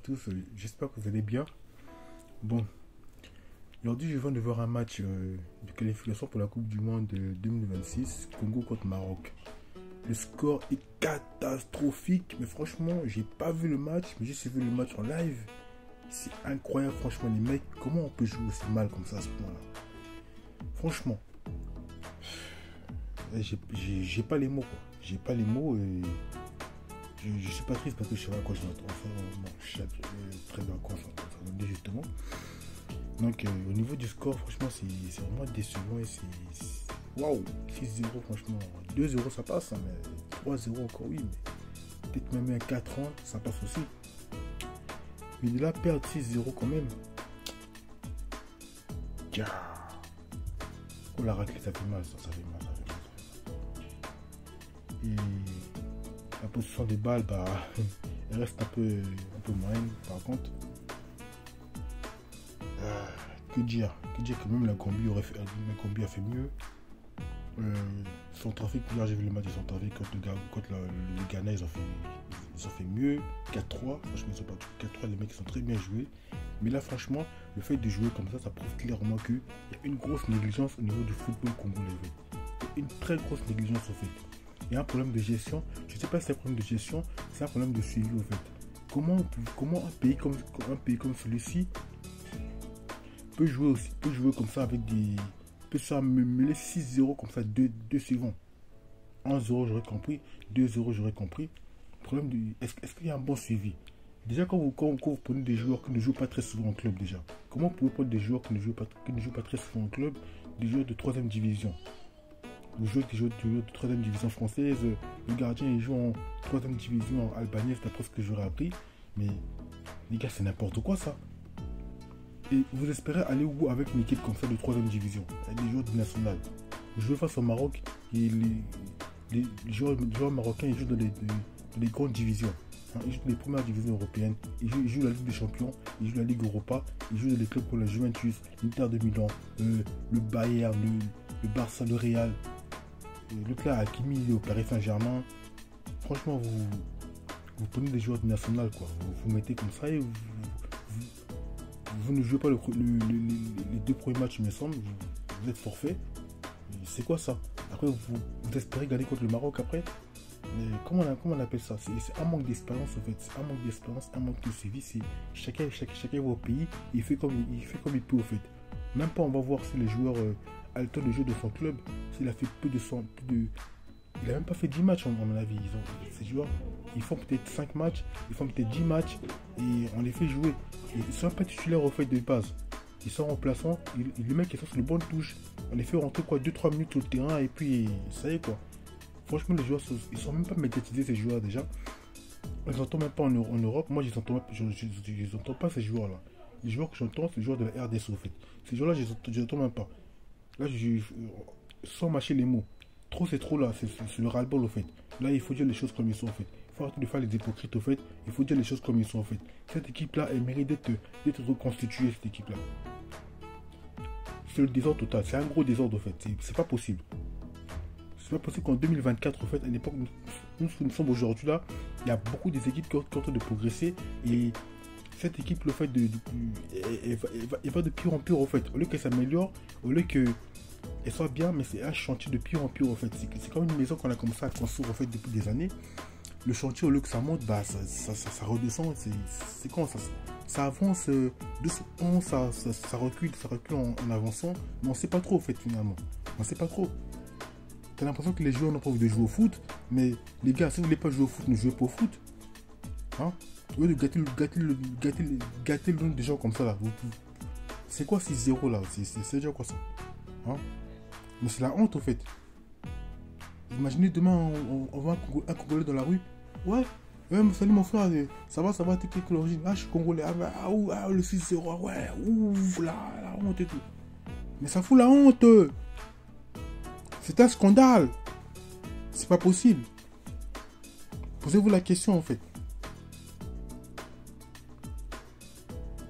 tous, j'espère que vous allez bien. Bon, aujourd'hui je viens de voir un match de qualification pour la Coupe du Monde 2026, Congo contre Maroc. Le score est catastrophique, mais franchement, j'ai pas vu le match, mais j'ai suivi le match en live. C'est incroyable, franchement, les mecs, comment on peut jouer aussi mal comme ça à ce point-là? Franchement, j'ai pas les mots, quoi. J'ai pas les mots et je suis pas triste parce que je sais pas à quoi je m'attends. Enfin, non, je sais très bien à quoi je m'attends, justement. Donc, au niveau du score, franchement, c'est vraiment décevant et c'est. Waouh! 6-0, franchement. 2-0, ça passe, hein, mais 3-0 encore, oui. Mais peut-être même un 4 ans, ça passe aussi. Mais de là, perdre 6-0 quand même. Tiens. Oh, la raclée, ça fait mal, ça fait mal, ça fait mal. Et la position des balles, bah, elle reste un peu moyenne, par contre. Que dire que même la Gambie a fait mieux. Centrafrique, hier j'ai vu le match de Centrafrique contre le Ghana, ils ont fait mieux. 4-3, franchement ils sont pas 4-3, les mecs ils sont très bien joués. Mais là franchement, le fait de jouer comme ça prouve clairement qu'il y a une grosse négligence au niveau du football congolais. Il y a une très grosse négligence au fait. Il y a un problème de gestion, je ne sais pas si c'est un problème de gestion, c'est un problème de suivi au fait. Comment un pays comme celui-ci peut jouer comme ça avec des. Peut se faire mêler 6-0 comme ça, deux suivants. 1-0 j'aurais compris, 2-0 j'aurais compris. Problème de. Est-ce qu'il y a un bon suivi? Déjà quand vous prenez des joueurs qui ne jouent pas très souvent en club déjà. Comment vous pouvez prendre des joueurs qui ne jouent pas très souvent en club, des joueurs de 3ème division? Vous jouez avec des joueurs de 3ème division française, le gardien il joue en 3ème division albanaise, d'après ce que j'aurais appris. Mais les gars, c'est n'importe quoi ça. Et vous espérez aller où avec une équipe comme ça de 3ème division, avec des joueurs du national? Vous jouez face au Maroc et les joueurs marocains ils jouent dans les grandes divisions. Ils jouent dans les premières divisions européennes, ils jouent la Ligue des Champions, ils jouent la Ligue Europa, ils jouent dans les clubs comme la Juventus, l'Inter de Milan, le Bayern, le Barça, le Real, le club Hakimi au Paris Saint-Germain. Franchement, vous prenez des joueurs du national, quoi. Vous mettez comme ça et vous ne jouez pas les 2 premiers matchs, il me semble, vous êtes forfait. C'est quoi ça? Après, vous espérez gagner contre le Maroc après? Mais comment on appelle ça? C'est un manque d'expérience en fait. C'est un manque d'expérience, un manque de suivi. Chacun va au pays, il fait comme il peut en fait. Même pas on va voir si les joueurs a le temps de jouer de son club, s'il a fait il a même pas fait 10 matchs à mon avis. Ces joueurs, ils font peut-être 5 matchs, ils font peut-être 10 matchs et on les fait jouer. Et ils ne sont pas titulaires au fait de base. Ils sont remplaçants, les mecs ils sont sur le banc de touche. On les fait rentrer quoi 2-3 minutes sur le terrain et puis ça y est quoi. Franchement les joueurs ils sont même pas médiatisés ces joueurs déjà. On les entend même pas en Europe. Moi je les entends pas ces joueurs là. Les joueurs que j'entends c'est les joueurs de la RDC au fait. Ces joueurs là je les entends même pas. Là sans mâcher les mots. Trop c'est trop là, c'est le ras-le-bol au fait. Là il faut dire les choses comme ils sont en fait. Il faut arrêter de faire les hypocrites au fait. Il faut dire les choses comme ils sont en fait. Cette équipe là elle mérite d'être reconstituée cette équipe là. C'est le désordre total, c'est un gros désordre en fait. C'est pas possible. C'est pas possible qu'en 2024 en fait, à l'époque où nous sommes aujourd'hui là, il y a beaucoup des équipes qui ont en train de progresser et cette équipe le fait elle va de pire en pire en fait. Au lieu qu'elle s'améliore, au lieu que elle soit bien, mais c'est un chantier de pire en pire en fait. C'est comme une maison qu'on a commencé à construire en fait depuis des années. Le chantier au lieu que ça monte, bah ça redescend. C'est quand ça avance doucement, ça recule en avançant, mais on sait pas trop en fait finalement. On sait pas trop. T'as l'impression que les joueurs n'ont pas envie de jouer au foot, mais les gars, si vous voulez pas jouer au foot, ne jouez pas au foot. Hein? Au lieu de gâter le nom des gens comme ça là. C'est quoi 6-0 là? C'est déjà quoi ça? Hein? Mais c'est la honte en fait. Imaginez demain on voit un Congolais dans la rue. Ouais, salut mon frère, ça va, t'es quelle origine? Ah, je suis Congolais, le 6-0, ouais, ouf, la honte et tout. Mais ça fout la honte. C'est un scandale. C'est pas possible. Posez-vous la question en fait.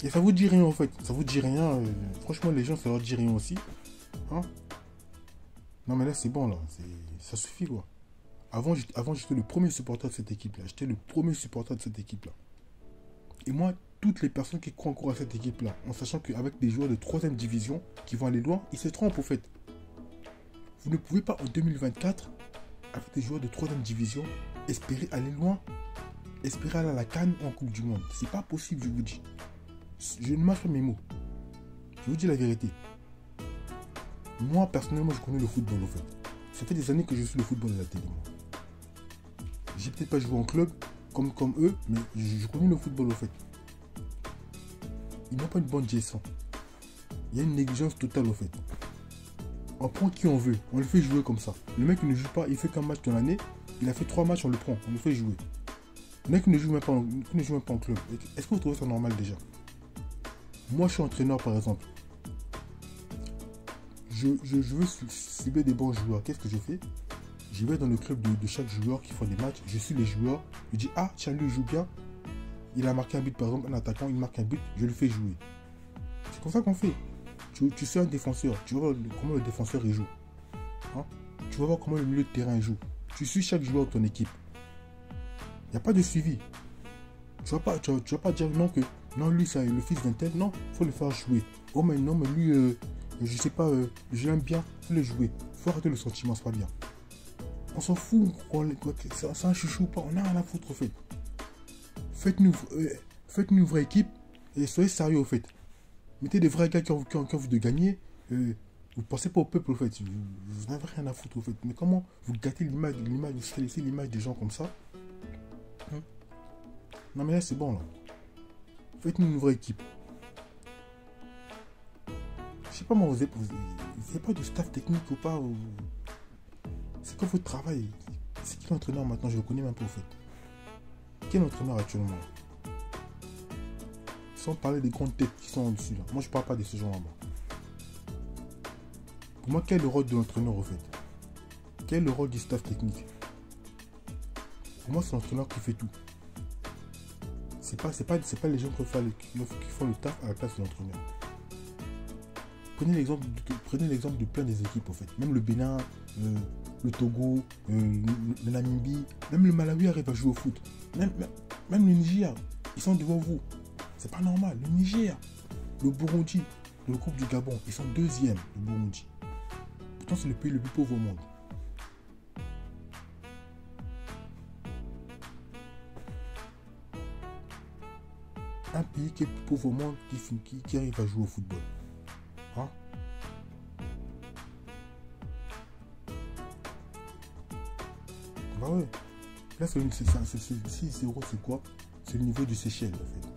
Et ça vous dit rien en fait. Ça vous dit rien. Franchement, les gens, ça leur dit rien aussi. Hein? Non mais là, c'est bon là. Ça suffit quoi. Avant, j'étais le premier supporter de cette équipe-là. J'étais le premier supporter de cette équipe-là. Et moi, toutes les personnes qui croient encore à cette équipe-là, en sachant qu'avec des joueurs de 3ème division qui vont aller loin, ils se trompent au fait. Vous ne pouvez pas en 2024, avec des joueurs de 3ème division, espérer aller loin, espérer aller à la CAN ou en Coupe du Monde. C'est pas possible, je vous dis. Je ne mâche pas mes mots. Je vous dis la vérité. Moi, personnellement, je connais le football, au fait. Ça fait des années que je suis le football à la télé, moi. J'ai peut-être pas joué en club, comme eux, mais je connais le football, au fait. Ils n'ont pas une bonne gestion. Il y a une négligence totale, au fait. On prend qui on veut, on le fait jouer comme ça. Le mec qui ne joue pas, il fait qu'un match dans l'année, il a fait 3 matchs, on le prend, on le fait jouer. Le mec qui ne joue même pas en club, est-ce que vous trouvez ça normal déjà? Moi, je suis entraîneur, par exemple. Je veux cibler des bons joueurs. Qu'est-ce que je fais? Je vais dans le club de chaque joueur qui font des matchs. Je suis les joueurs. Je dis, ah, tiens, lui, il joue bien. Il a marqué un but, par exemple, un attaquant, il marque un but, je le fais jouer. C'est comme ça qu'on fait. Tu sais un défenseur. Tu vas voir comment le défenseur il joue. Hein? Tu vas voir comment le milieu de terrain il joue. Tu suis chaque joueur de ton équipe. Il n'y a pas de suivi. Tu vas pas dire non que non, lui, c'est le fils d'un tel. Non, il faut le faire jouer. Oh, mais non, mais lui, je sais pas, je l'aime bien, il faut le jouer. Il faut arrêter le sentiment, c'est pas bien. On s'en fout, c'est un chouchou ou pas, on a rien à foutre au fait. Faites-nous une vraie équipe et soyez sérieux au fait. Mettez des vrais gars qui ont envie de gagner. Vous pensez pas au peuple au fait. Vous n'avez rien à foutre au fait. Mais comment vous gâtez l'image, vous salissez l'image des gens comme ça? Non mais là c'est bon là. Faites-nous une vraie équipe. Je sais pas moi, vous n'avez pas de staff technique ou pas ou... C'est quoi votre travail? C'est qui l'entraîneur maintenant? Je le connais même pas au fait. Quel entraîneur actuellement? Sans parler des grandes têtes qui sont en dessus là. Moi je parle pas de ce genre là. Pour moi, quel est le rôle de l'entraîneur au fait? Quel est le rôle du staff technique? Pour moi c'est l'entraîneur qui fait tout. C'est pas les gens qui font le taf à la place de l'entraîneur. Prenez l'exemple de plein des équipes en fait. Même le Bénin, le Togo, le Namibie, même le Malawi arrive à jouer au foot. Même le Niger, ils sont devant vous. C'est pas normal. Le Niger, le Burundi, le groupe du Gabon, ils sont 2e, le Burundi. Pourtant c'est le pays le plus pauvre au monde. Un pays qui est plus pauvre au monde qui arrive à jouer au football. Hein? Bah ouais. Là, c'est 6-0, c'est quoi? C'est le niveau du Seychelles, en fait.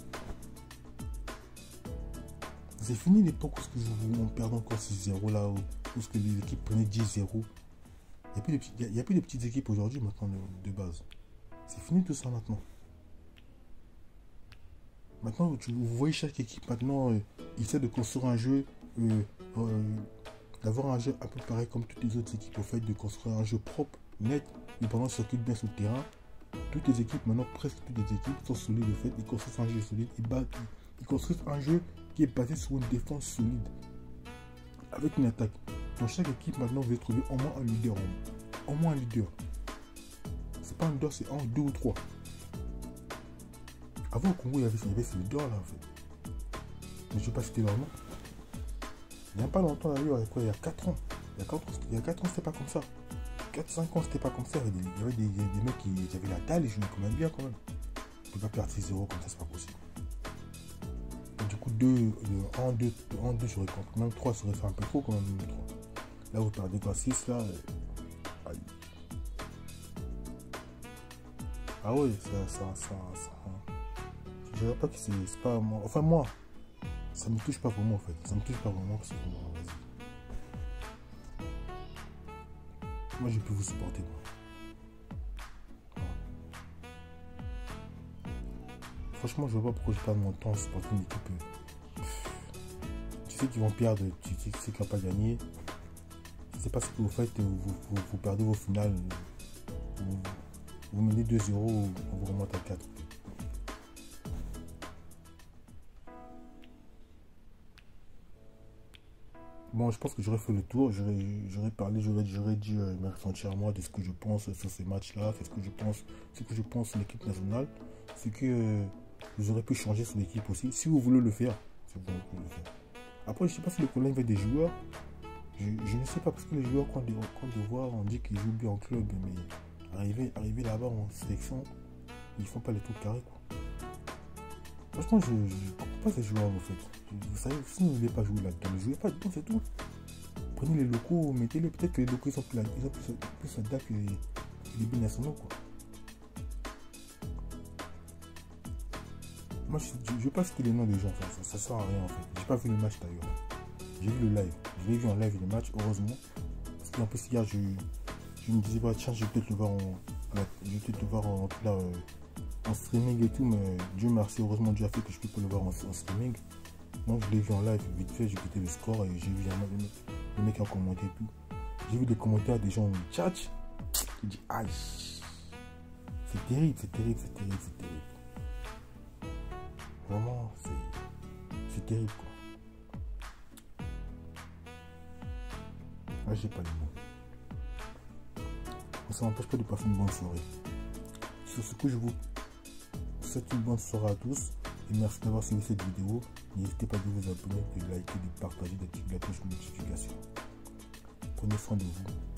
C'est fini l'époque où on perd encore 6-0 là, où l'équipe prenait 10-0. Il n'y a plus de petites équipes aujourd'hui maintenant de base. C'est fini tout ça maintenant. Maintenant, vous voyez chaque équipe maintenant, il essaie de construire un jeu, d'avoir un jeu un peu pareil comme toutes les autres équipes, au fait de construire un jeu propre, net, mais pendant qu'ils circulent bien sur le terrain. Toutes les équipes, maintenant presque toutes les équipes sont solides au fait, ils construisent un jeu solide, ils construisent un jeu qui est basé sur une défense solide, avec une attaque. Dans chaque équipe maintenant, vous allez trouver au moins un leader. Au moins un leader. C'est pas un leader, c'est un, deux ou trois. Avant au Congo, il y avait ces leaders là en fait. Mais je ne vais pas citer leur nom. Il n'y a pas longtemps d'ailleurs, il y a 4 ans. Il y a 4 ans, c'était pas comme ça. 4-5 ans, c'était pas comme ça. Il y avait des mecs qui avaient la dalle et jouaient quand même bien quand même. Tu ne peux pas perdre 6-0 comme ça, c'est pas possible. Et du coup, 1-2, j'aurais compris. Même 3, ça aurait fait un peu trop quand même. 3. Là, vous perdez quoi 6 là. Aïe. Ah ouais, ça. Je dirais pas que c'est pas moi. Enfin, moi, ça me touche pas vraiment en fait. Ça me touche pas vraiment parce que moi, je peux vous supporter. Voilà. Franchement, je vois pas pourquoi je perds mon temps à supporter une équipe. Tu sais qu'ils vont perdre, tu sais qu'ils vont pas gagner. C'est pas ce que vous faites, vous perdez vos finales. Vous menez 2-0, on vous remonte à 4. Bon, je pense que j'aurais fait le tour, j'aurais parlé, j'aurais dit mes ressentis à moi de ce que je pense sur ces matchs-là, ce que je pense de l'équipe nationale. C'est que Vous aurez pu changer son équipe aussi. Si vous voulez le faire, c'est bon, vous pouvez le faire. Après, je ne sais pas si le problème vient des joueurs. Je ne sais pas, parce que les joueurs, quand on les voit, on dit qu'ils jouent bien en club, mais arriver là-bas en sélection, ils font pas les trucs carrés, quoi. Franchement, je ne comprends pas ces joueurs, en fait. Vous savez, si vous ne voulez pas jouer là-dedans, ne jouez pas dedans, c'est tout. Prenez les locaux, mettez-les. Peut-être que les locaux, ils ont plus d'adaptes que les binationaux, quoi. Moi, je ne vais pas citer les noms des gens, ça sert à rien, en fait. J'ai pas vu le match, d'ailleurs. J'ai vu le live. Je l'ai vu en live, le match, heureusement. Parce qu'en plus, hier, je me disais, bah, tiens, je vais peut-être le voir en streaming et tout, mais Dieu merci, heureusement Dieu a fait que je puisse pas le voir en streaming. Donc je l'ai vu en live, vite fait, j'ai quitté le score et j'ai vu les mecs qui ont commenté et tout. J'ai vu des commentaires des gens en chat. J'ai dit, aïe, c'est terrible, c'est terrible, c'est terrible, c'est terrible. Vraiment, c'est terrible, quoi. Là, j'ai pas les mots. Mais ça m'empêche pas de passer une bonne soirée. Sur ce que je vous souhaite une bonne soirée à tous. Et merci d'avoir suivi cette vidéo. N'hésitez pas à vous abonner, de liker, de partager, d'activer la cloche de notification. Prenez soin de vous.